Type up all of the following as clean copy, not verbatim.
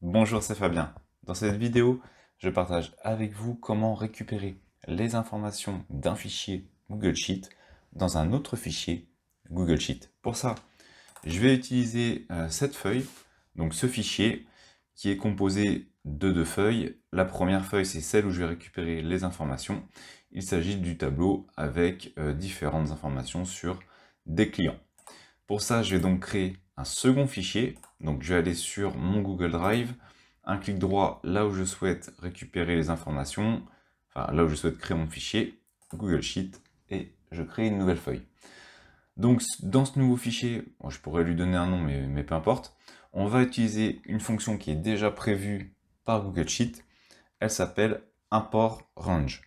Bonjour, c'est Fabien. Dans cette vidéo, je partage avec vous comment récupérer les informations d'un fichier Google Sheet dans un autre fichier Google Sheet. Pour ça, je vais utiliser cette feuille, donc ce fichier qui est composé de deux feuilles. La première feuille, c'est celle où je vais récupérer les informations. Il s'agit du tableau avec différentes informations sur des clients. Pour ça, je vais donc créer un second fichier. Donc je vais aller sur mon Google Drive, un clic droit là où je souhaite récupérer les informations, enfin là où je souhaite créer mon fichier, Google Sheet, et je crée une nouvelle feuille. Donc dans ce nouveau fichier, bon, je pourrais lui donner un nom, mais peu importe, on va utiliser une fonction qui est déjà prévue par Google Sheet. Elle s'appelle import range.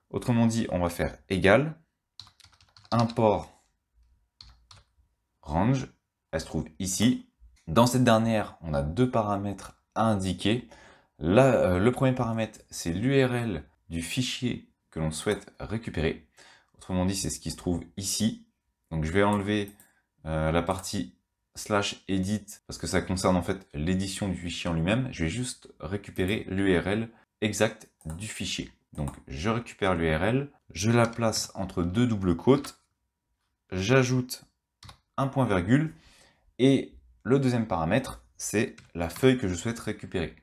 Autrement dit, on va faire égal import range, elle se trouve ici. Dans cette dernière, on a deux paramètres à indiquer. Là, le premier paramètre, c'est l'URL du fichier que l'on souhaite récupérer. Autrement dit, c'est ce qui se trouve ici. Donc je vais enlever la partie /edit parce que ça concerne en fait l'édition du fichier en lui-même. Je vais juste récupérer l'URL exacte du fichier. Donc je récupère l'URL, je la place entre deux doubles quotes, j'ajoute un point virgule, et le deuxième paramètre, c'est la feuille que je souhaite récupérer.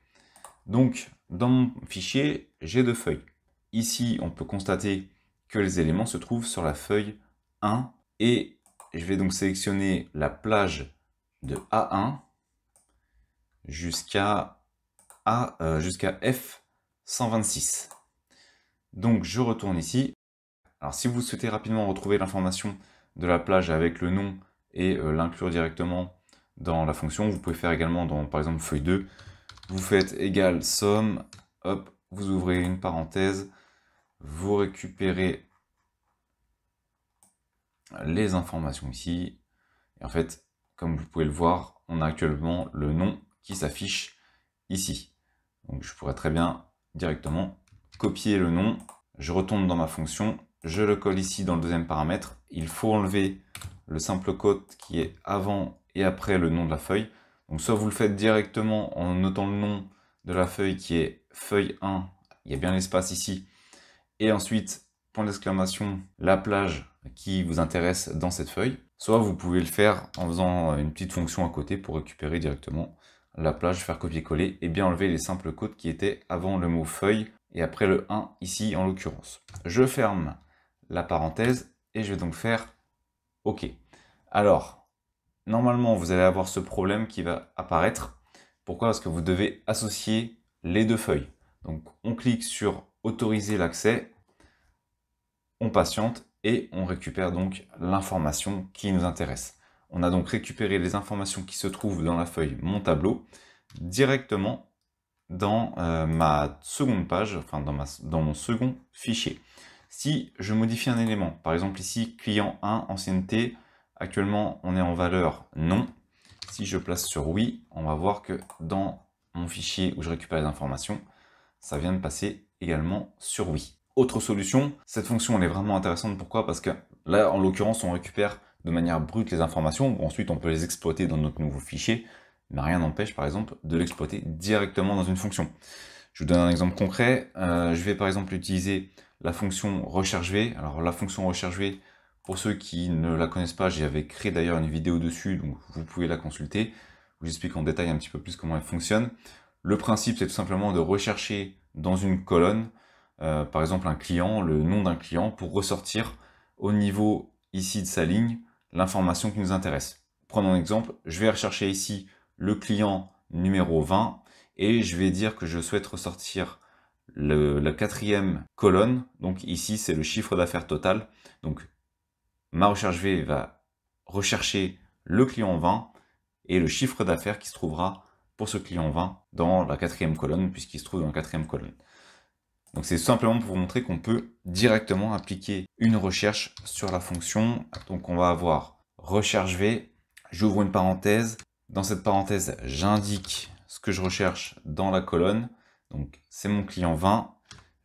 Donc, dans mon fichier, j'ai deux feuilles. Ici, on peut constater que les éléments se trouvent sur la feuille 1, et je vais donc sélectionner la plage de A1 jusqu'à F126. Donc, je retourne ici. Alors, si vous souhaitez rapidement retrouver l'information de la plage avec le nom et l'inclure directement dans la fonction, vous pouvez faire également dans, par exemple, feuille 2. Vous faites égal somme, hop, vous ouvrez une parenthèse, vous récupérez les informations ici. Et en fait, comme vous pouvez le voir, on a actuellement le nom qui s'affiche ici. Donc je pourrais très bien directement copier le nom, je retourne dans ma fonction, je le colle ici dans le deuxième paramètre. Il faut enlever le simple quote qui est avant et après le nom de la feuille. Donc soit vous le faites directement en notant le nom de la feuille qui est feuille 1, il y a bien l'espace ici, et ensuite, point d'exclamation, la plage qui vous intéresse dans cette feuille. Soit vous pouvez le faire en faisant une petite fonction à côté pour récupérer directement la plage, faire copier-coller et bien enlever les simples codes qui étaient avant le mot feuille et après le 1 ici en l'occurrence. Je ferme la parenthèse et je vais donc faire OK. Alors, normalement, vous allez avoir ce problème qui va apparaître. Pourquoi? Parce que vous devez associer les deux feuilles. Donc, on clique sur autoriser l'accès, on patiente et on récupère donc l'information qui nous intéresse. On a donc récupéré les informations qui se trouvent dans la feuille Mon tableau directement dans ma seconde page, enfin dans mon second fichier. Si je modifie un élément, par exemple ici, client 1, ancienneté, actuellement on est en valeur non. Si je place sur oui, on va voir que dans mon fichier où je récupère les informations, ça vient de passer également sur oui. Autre solution, cette fonction elle est vraiment intéressante. Pourquoi? Parce que là, en l'occurrence, on récupère de manière brute les informations. Ensuite, on peut les exploiter dans notre nouveau fichier. Mais rien n'empêche, par exemple, de l'exploiter directement dans une fonction. Je vous donne un exemple concret. Je vais par exemple utiliser la fonction recherche-v. Alors la fonction recherche-v, pour ceux qui ne la connaissent pas, j'avais créé d'ailleurs une vidéo dessus, donc vous pouvez la consulter. Je vous explique en détail un petit peu plus comment elle fonctionne. Le principe, c'est tout simplement de rechercher dans une colonne, par exemple un client, le nom d'un client, pour ressortir au niveau ici de sa ligne l'information qui nous intéresse. Prenons un exemple, je vais rechercher ici le client numéro 20 et je vais dire que je souhaite ressortir la quatrième colonne. Donc ici, c'est le chiffre d'affaires total. Donc ma recherche V va rechercher le client 20 et le chiffre d'affaires qui se trouvera pour ce client 20 dans la quatrième colonne, puisqu'il se trouve dans la quatrième colonne. Donc c'est simplement pour vous montrer qu'on peut directement appliquer une recherche sur la fonction. Donc on va avoir recherche V, j'ouvre une parenthèse. Dans cette parenthèse, j'indique ce que je recherche dans la colonne. Donc c'est mon client 20.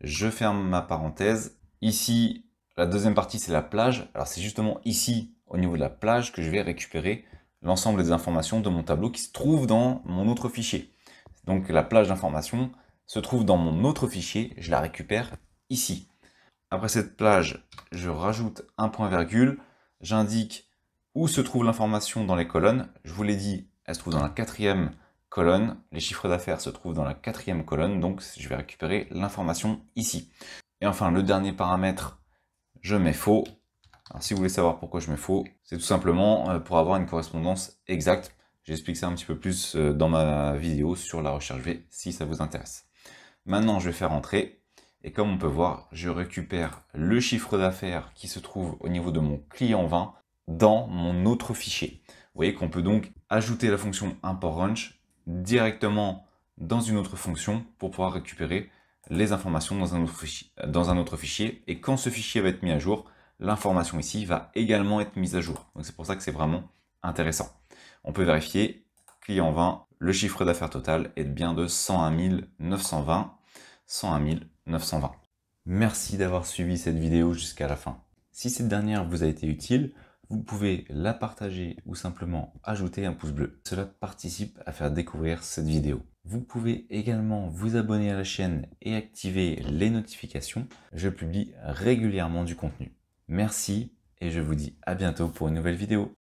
Je ferme ma parenthèse. Ici, la deuxième partie, c'est la plage. Alors c'est justement ici, au niveau de la plage, que je vais récupérer l'ensemble des informations de mon tableau qui se trouve dans mon autre fichier. Donc la plage d'information se trouve dans mon autre fichier, je la récupère ici. Après cette plage, je rajoute un point virgule, j'indique où se trouve l'information dans les colonnes. Je vous l'ai dit, elle se trouve dans la 4e colonne, les chiffres d'affaires se trouvent dans la 4e colonne, donc je vais récupérer l'information ici. Et enfin, le dernier paramètre, je mets faux. Alors si vous voulez savoir pourquoi je mets faux, c'est tout simplement pour avoir une correspondance exacte. J'explique ça un petit peu plus dans ma vidéo sur la recherche V, si ça vous intéresse. Maintenant, je vais faire entrer. Et comme on peut voir, je récupère le chiffre d'affaires qui se trouve au niveau de mon client 20 dans mon autre fichier. Vous voyez qu'on peut donc ajouter la fonction import range directement dans une autre fonction pour pouvoir récupérer les informations dans un autre fichier. Et quand ce fichier va être mis à jour, l'information ici va également être mise à jour. Donc c'est pour ça que c'est vraiment intéressant. On peut vérifier, client 20, le chiffre d'affaires total est bien de 101 920. 101 920. Merci d'avoir suivi cette vidéo jusqu'à la fin. Si cette dernière vous a été utile, vous pouvez la partager ou simplement ajouter un pouce bleu. Cela participe à faire découvrir cette vidéo. Vous pouvez également vous abonner à la chaîne et activer les notifications. Je publie régulièrement du contenu. Merci et je vous dis à bientôt pour une nouvelle vidéo.